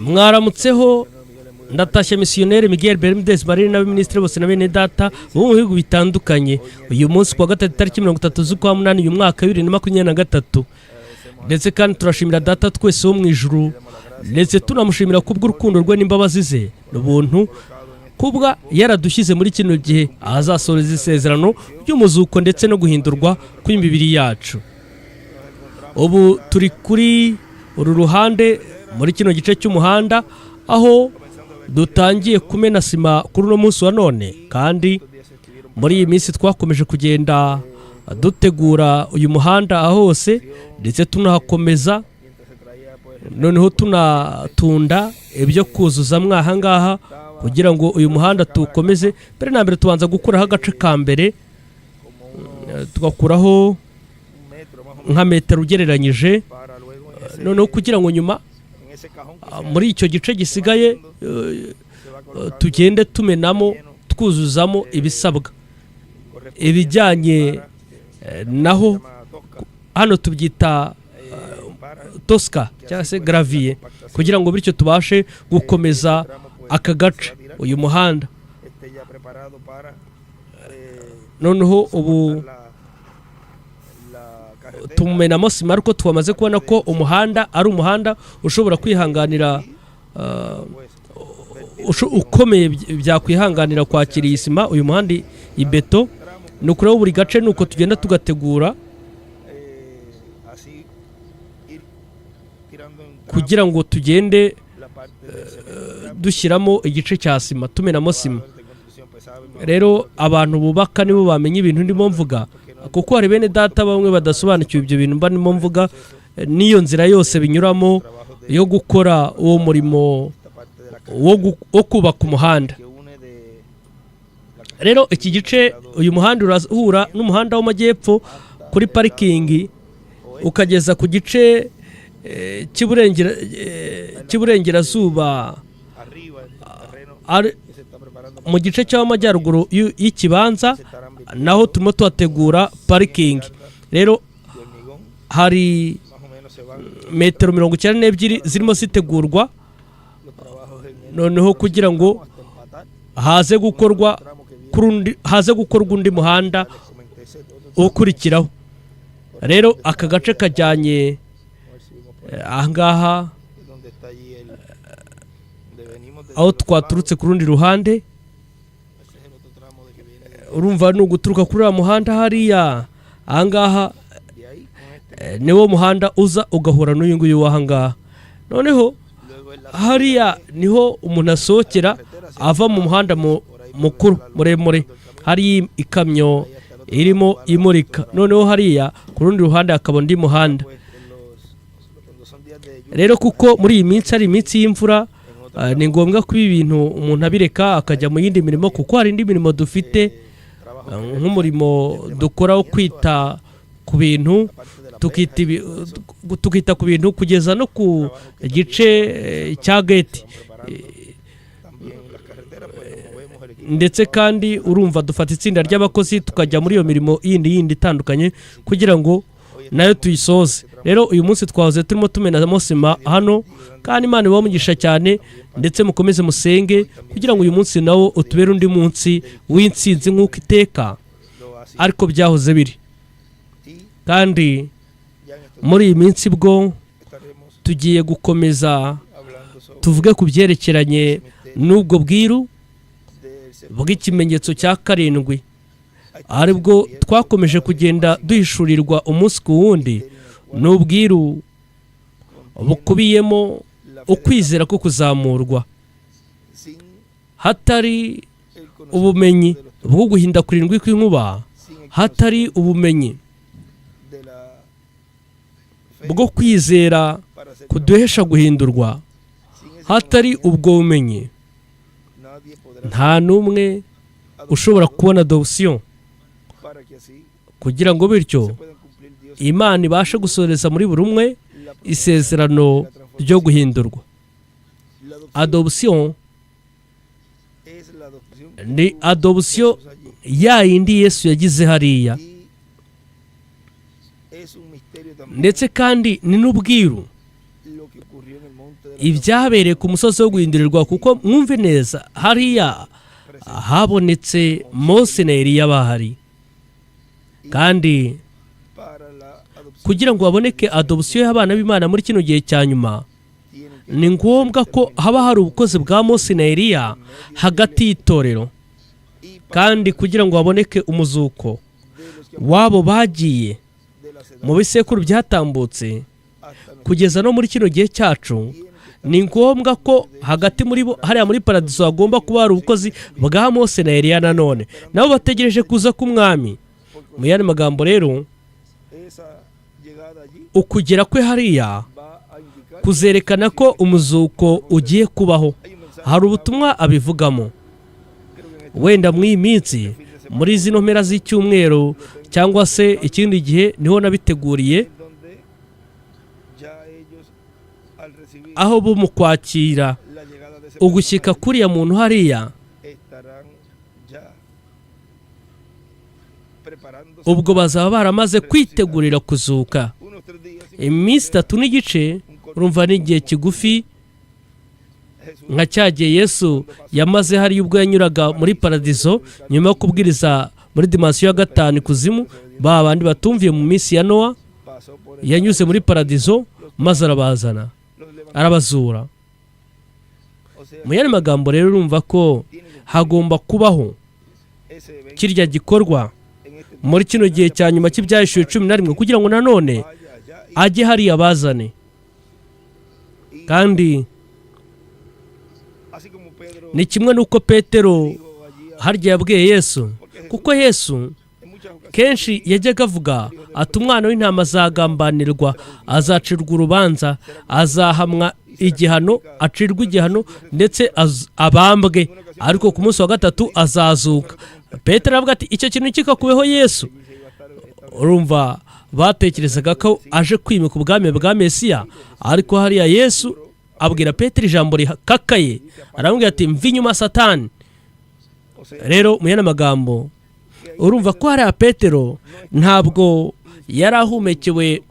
mwaramutseho ndatashya misiyoneri Miguel Bermudez Barire n'abaminisitiri bose na bene data bo mu bihugu bitandukanye uyu munsi kwa gatatu tariki 30 z'ukwa munani uyu mwaka 2023 ndetse kandi turashimira data twese wo mu ijuru ndetse tunamushimira kubw'urukundo rwe n'imbabazi ze n'ubuntu kubwa yaradushyize muri kino gihe azasoreza isezerano ry'umuzuko ndetse no guhindurwa kw'imibiri yacu. Ubu turi kuri uru ruhande muri kino gice cy'umuhanda aho dutangiye kumena sima kuri uno munsi wa none, kandi muri iyi minsi twakomeje kugenda dutegura uyu muhanda hose ndetse tunahakomeza, noneho tunatunda ibyo kuzuza mwaha ngaha kugira ngo uyu muhanda tukomeze. Mbere na mbere tubanza gukuraho agace ka mbere, tugakuraho nka metero ugereranyije, noneho kugira ngo nyuma muri icyo gice gisigaye tugende tumenamo twuzuzamo ibisabwa ibijyanye naho hano tubyita tosca cyangwa se gravier, kugira ngo bityo tubashe gukomeza aka gace uyu muhanda. Noneho ubu tumenamo sima ariko twamaze kubona ko umuhanda ari umuhanda ushobora kwihanganira ukomeye byakwihanganira kwakira iyi sima. Uyu muhanda ibeto ni ukuraho buri gace nuko tugenda tugategura kugira ngo tugende dushyiramo igice cya sima tumenamo sima. Rero abantu bubaka nibo bamenye ibintu ndimo mvuga, kuko hari bene data bamwe badasobanukiwe ibyo bintu mba ndimo mvuga, n'iyo nzira yose binyuramo yo gukora uwo murimo wo kubaka umuhanda. Rero iki gice uyu muhanda urahura n'umuhanda w'amajyepfo kuri parikingi ukageza ku gice cy'iburengerazuba mu gice cy'amajyaruguru y'ikibanza, naho turimo tuhategura parikingi. Rero hari metero 92 zirimo zitegurwa, noneho kugira ngo haze gukorwa undi muhanda ukurikiraho. Rero aka gace kajyanye ahangaha aho twaturutse ku rundi ruhande, urumva ni uguturuka kuri uriya muhanda hariya. Ahangaha niwo muhanda uza ugahura n'uyu nguyu w'ahangaha. Noneho hariya niho umuntu asohokera ava mu muhanda mukuru muremure, hari ikamyo irimo imurika. Noneho hariya ku rundi ruhande hakaba undi muhanda. Rero kuko muri iyi minsi ari iminsi y'imvura, ni ngombwa ko ibi bintu umuntu abireka akajya mu yindi mirimo, kuko hari indi mirimo dufite nk'umurimo dukora wo kwita ku bintu, tukita ku bintu kugeza no ku gice cya gate. Ndetse kandi urumva dufata itsinda ry'abakozi tukajya muri iyo mirimo yindi itandukanye kugira ngo nayo tuyisoze. Rero uyu munsi twahoze turimo tumenamo sima hano, kandi Imana ibamugisha cyane, ndetse mukomeze musenge kugira ngo uyu munsi nawo utubere undi munsi w'intsinzi nk'uko iteka ariko byahoze biri. Kandi muri iyi minsi bwo tugiye gukomeza tuvuge ku byerekeranye n'ubwo bwiru bw'ikimenyetso cya karindwi, aribwo twakomeje kugenda duhishurirwa umunsi ku wundi. N'ubwiru bukubiyemo ukwizera ko kuzamurwa, hatari ubumenyi bwo guhinda kurindwi kw'inkuba, hatari ubumenyi bwo kwizera kuduhesha guhindurwa, hatari ubwo bumenyi nta n'umwe ushobora kubona adoption, kugira ngo bityo Imana ibashe gusoreza muri buri umwe isezerano ryo guhindurwa. Adoption ni adoption ya yindi Yesu yagize hariya, ndetse kandi ni n'ubwiru ibyabereye ku musozi wo guhindurirwa, kuko mwumve neza hariya habonetse Mose na Eliya bahari, kandi kugira ngo haboneke adopsiyo y'abana b'Imana muri kino gihe cya nyuma, ni ngombwa ko haba hari ubukozi bwa Mose na Eliya hagati y'itorero, kandi kugira ngo haboneke umuzuko wabo bagiye mu bisekuru byatambutse kugeza no muri kino gihe cyacu, ni ngombwa ko hagati muri bo hariya muri paradiso hagomba kuba hari ubukozi bwa Mose na Eliya nanone, nabo bategereje kuza k'umwami. Mu yandi magambo rero, ukugera kwe hariya kuzerekana ko umuzuko ugiye kubaho. Hari ubutumwa abivugamo, wenda mu iyi minsi, muri zino mpera z'icyumweru cyangwa se ikindi gihe, niho nabiteguriye, aho bo mu kwakira ugushyika kuriya muntu hariya, ubwo bazaba baramaze kwitegurira kuzuka. Iminsi 3 n'igice, urumva ni igihe kigufi, nka cyagiye Yesu yamaze hari ubwo yanyuraga muri paradiso nyuma yo kubwiriza muri dimansiyo ya 5 ikuzimu. Ba bandi batumviye mu minsi ya Nowa, yanyuze muri paradiso maze arabazana, arabazura. Mu yandi magambo rero, urumva ko hagomba kubaho kirya gikorwa muri kino gihe cya nyuma cy'ibyahishuwe 11, kugira ngo nanone ajye hariya bazane. Kandi ni kimwe n'uko Petero harya yabwiye Yesu, kuko Yesu kenshi yajyaga avuga ati umwana w'intama azagambanirwa, azacirwa urubanza, azahamwa igihano, acirwa igihano ndetse abambwe, ariko ku munsi wa 3 azazuka. Petero aravuga ati icyo kintu kikakubeho Yesu. Urumva batekerezaga ko aje kwimika ubwami bwa Mesiya, ariko hariya Yesu abwira Petero ijambo rikakaye, aramubwira ati mva inyuma Satani. Rero mu yandi magambo, urumva ko hariya Petero ntabwo yari ahumekewe,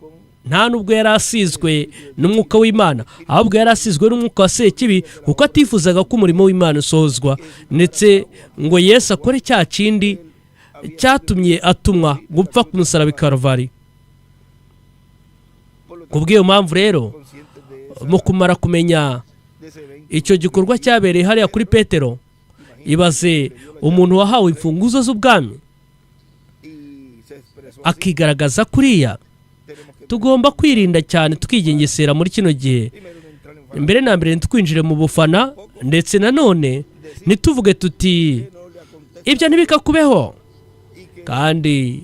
nta nubwo yari asizwe n'umwuka w'Imana, ahubwo yari asizwe n'umwuka wa Sekibi, kuko atifuzaga ko umurimo w'Imana usohozwa, ndetse ngo Yesu akore cya kindi cyatumye atumwa gupfa ku musaraba i Karuvali. Kubw'iyo mpamvu rero, mu kumara kumenya icyo gikorwa cyabereye hariya kuri Petero, ibaze umuntu wahawe imfunguzo z'ubwami akigaragaza kuriya. Tugomba kwirinda cyane, tukigengesera muri kino gihe. Mbere na mbere ntitwinjire mu bufana, ndetse nanone ntituvuge tuti ibyo ntibikakubeho, kandi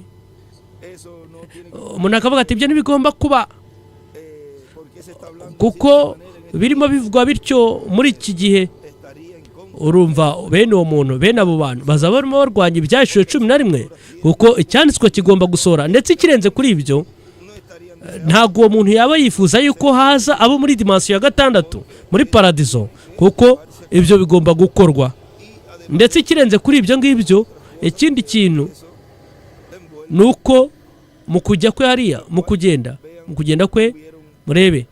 umuntu akavuga ati ibyo ntibigomba kuba, kuko birimo bivugwa bityo muri iki gihe. Urumva bene uwo muntu, bene abo bantu bazaba barimo barwanya ibyahishuwe 11, kuko icyanditswe kigomba gusohora. Ndetse ikirenze kuri ibyo, ntabwo uwo muntu yaba yifuza yuko haza abo muri dimansiyo ya 6 muri paradiso, kuko ibyo bigomba gukorwa. Ndetse ikirenze kuri ibyo ngibyo, ikindi kintu ni uko mu kujya kwe hariya, mu kugenda kwe, murebe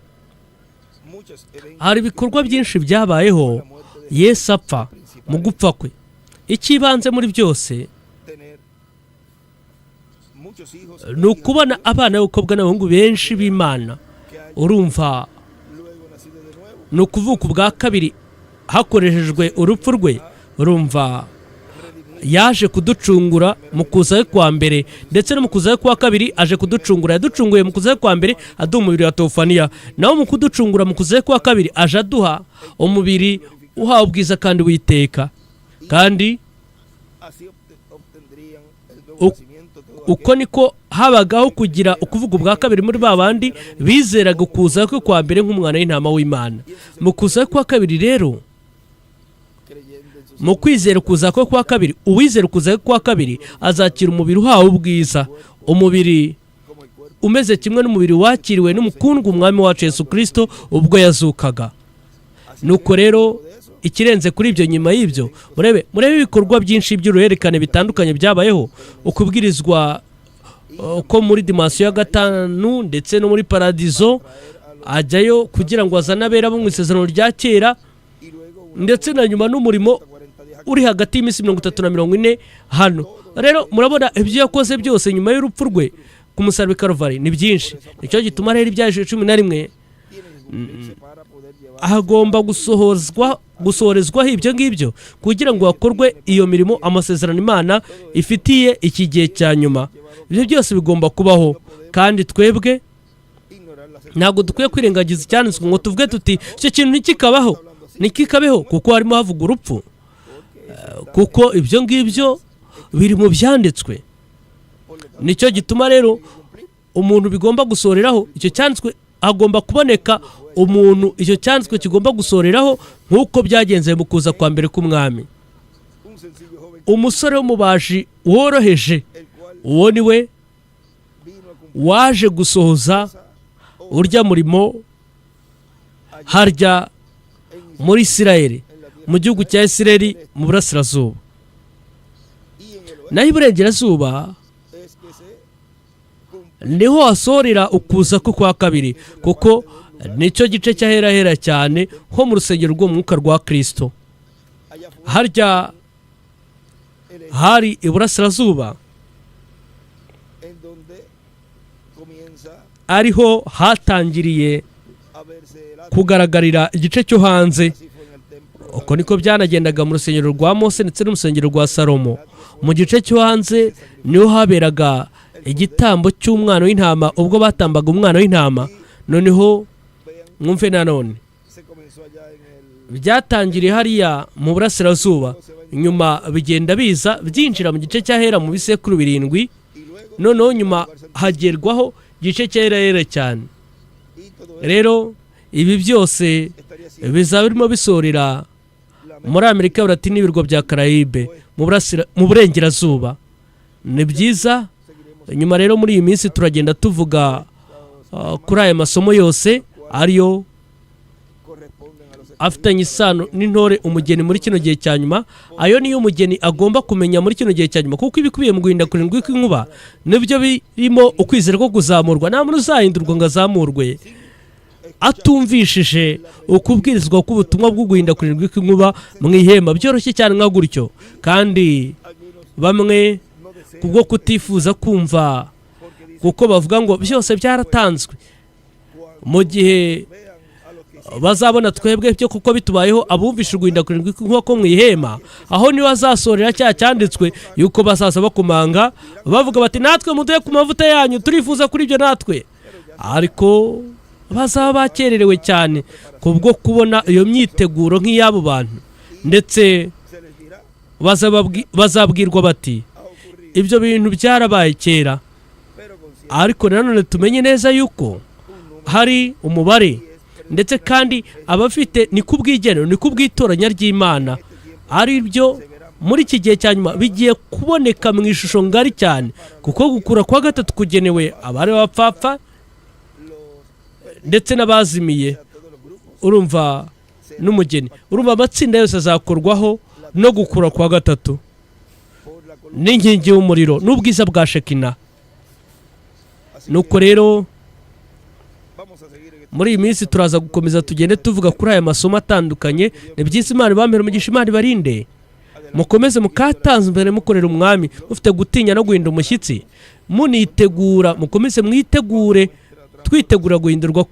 hari ibikorwa byinshi byabayeho Yesu apfa. Mu gupfa kwe, ikibanze muri byose ni ukubona abana b'abakobwa n'abahungu benshi b'Imana. Urumva ni ukuvuka ubwa kabiri hakoreshejwe urupfu rwe. Urumva yaje kuducungura mu kuza kwa mbere, ndetse no mu kuza kwa kabiri aje kuducungura. Yaducunguye mu kuza kwa mbere aduha umubiri wa teofaniya, naho mu kuducungura mu kuza kwa kabiri aje aduha umubiri uhawe ubwiza kandi witeka. Kandi uko niko habagaho kugira ukuvuga ubwa kabiri muri babandi bizeraga kuza kwe kwa mbere nk'umwana w'intama w'Imana. Mu kuza kwa kabiri rero, mu kwizera kuza kwe kwa kabiri, uwizera kuza kwe kwa kabiri azakira umubiri uhawe ubwiza, umubiri umeze kimwe n'umubiri wakiriwe n'umukundwa umwami wacu Yesu Kristo ubwo yazukaga. Nuko rero ikirenze kuri ibyo, nyuma y'ibyo, murebe ibikorwa byinshi by'uruhererekane bitandukanye byabayeho. Ukubwirizwa ko muri dimansiyo ya 5 ndetse no muri paradiso, ajyayo kugira ngo azane abera bo mu isezerano rya kera, ndetse na nyuma n'umurimo uri hagati y'iminsi 30 na 40 hano. Rero murabona ibyo yakoze byose nyuma y'urupfu rwe ku musaraba Kalvari ni byinshi. Nicyo gituma rero ibyaje 11 hagomba gusohorezwaho ibyo ngibyo kugira ngo hakorwe iyo mirimo, amasezerano Imana ifitiye iki gihe cya nyuma. Ibyo byose bigomba kubaho, kandi twebwe ntabwo dukwiye kwirengagiza icyanditswe ngo tuvuge tuti icyo kintu ntikikabeho kuko harimo havuga urupfu, kuko ibyo ngibyo biri mu byanditswe. Nicyo gituma rero umuntu bigomba gusoreraho icyo cyanditswe, hagomba kuboneka umuntu icyo cyanditswe kigomba gusoreraho, nk'uko byagenze mu kuza kwa mbere k'umwami. Umusore w'umubaji woroheje, uwo ni we waje gusohoza urya murimo harya muri Isirayeli, mu gihugu cya Isirayeli mu burasirazuba. Naho iburengerazuba niho hasorera ukuza kwa kabiri, kuko nicyo gice cy'ahera cyane ho mu rusengero rw'umwuka rwa Kristo. Harya hari iburasirazuba ariho hatangiriye kugaragarira igice cyo hanze. Uko niko byanagendaga mu rusengero rwa Mose ndetse n'urusengero rwa Salomo. Mu gice cyo hanze niho haberaga igitambo cy'umwana w'intama, ubwo batambaga umwana w'intama. Noneho mwumve nanone byatangiriye hariya mu burasirazuba, nyuma bigenda biza byinjira mu gice cy'ahera mu bisekuru 7, noneho nyuma hagerwaho igice cy'ahera cyane. Rero ibi byose bizaba birimo bisorera muri Amerika y'Ubulatini n'ibirwa bya Karayibe mu burengerazuba. Ni byiza. Nyuma rero muri iyi minsi turagenda tuvuga kuri aya masomo yose ariyo afitanye isano n'intore umugeni muri kino gihe cya nyuma. Ayo niyo umugeni agomba kumenya muri kino gihe cya nyuma, kuko ibikubiye mu guhinda kurindwi kw'inkuba nibyo birimo ukwizera ko kuzamurwa. Nta muntu uzahindurwa ngo azamurwe atumvishije ukubwirizwa k'ubutumwa bwo guhinda kurindwi kw'inkuba mu ihema. Byoroshye cyane nka gutyo, kandi bamwe kubwo kutifuza kumva, kuko bavuga ngo byose byaratanzwe, mu gihe bazabona twebwe byo kuko bitubayeho abumvishe guhinda kurindwi kw'inkuba ko mu ihema, aho niho azasorera cya cyanditswe yuko basaza bakumanga bavuga bati natwe muduhe ku mavuta yanyu, turifuza kuri ibyo natwe. Ariko bazaba bakererewe cyane kubwo kubona iyo myiteguro nk'iy'abo bantu, ndetse bazabwirwa bati ibyo bintu byarabaye kera. Ariko nanone tumenye neza yuko hari umubare, ndetse kandi abafite ni kubw'igenero, ni kubw'itoranya ry'Imana, ari byo muri iki gihe cya nyuma bigiye kuboneka mu ishusho ngari cyane, kuko gukura kwa gatatu kugenewe abari bapfapfa ndetse n'abazimiye. Urumva n'umugeni, urumva amatsinda yose azakorwaho no gukura kwa gatatu n'inkingi y'umuriro n'ubwiza bwa Shekina. Nuko rero muri iyi minsi turaza gukomeza tugende tuvuga kuri aya masomo atandukanye. Ni byiza, Imana ibamere umugisha, Imana ibarinde, mukomeze mukatanze imbere mukorera umwami mufite gutinya no guhinda umushyitsi, munitegura, mukomeze mwitegure, twitegura guhindurwa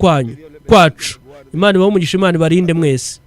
kwacu. Imana ibahe umugisha, Imana ibarinde mwese.